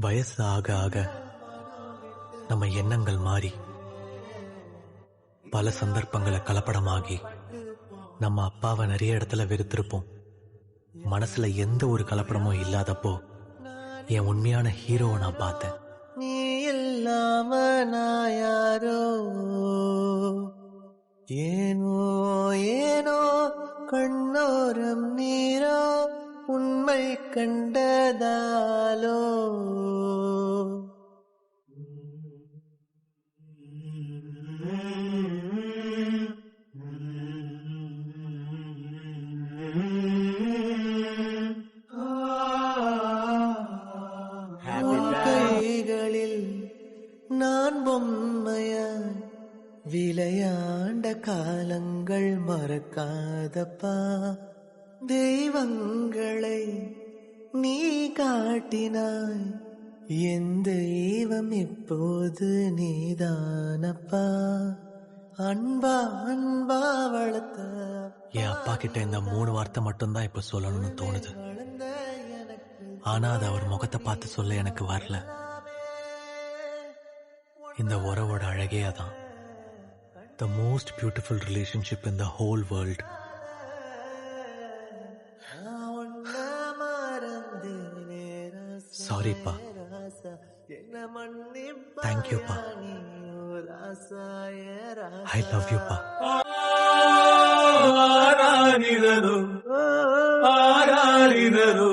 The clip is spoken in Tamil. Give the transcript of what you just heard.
வயசு ஆக ஆக நம்ம எண்ணங்கள் மாறி பல சந்தர்ப்பங்களை கலப்படமாகி நம்ம அப்பாவை நிறைய இடத்துல வெறுத்திருப்போம். மனசுல எந்த ஒரு கலப்படமும் இல்லாதப்போ என் உண்மையான ஹீரோவை நான் பார்த்தேன். நீ இல்லாம நான் யாரோ, ஏனோ ஏனோ கண்ணோரம் நீரோ உண்மை கண்டதாலோ. கைகளில் நான் பொம்மையாய் விளையாண்ட காலங்கள் மறக்காதப்பா. தெய்வங்களை நீ காட்டினாய், என் தெய்வம் இப்போது நீதானப்பா. அன்பா அன்பா வளர்த்த என் அப்பா கிட்ட இந்த 3 வார்த்தை மட்டும்தான் இப்ப சொல்லணும்னு தோணுது. ஆனா அது அவர் முகத்தை பார்த்து சொல்ல எனக்கு வரல. இந்த உறவோட அழகே அதான். The most beautiful relationship in the whole world. Sorry pa. Thank you pa. I love you pa. ஆராரிரரோ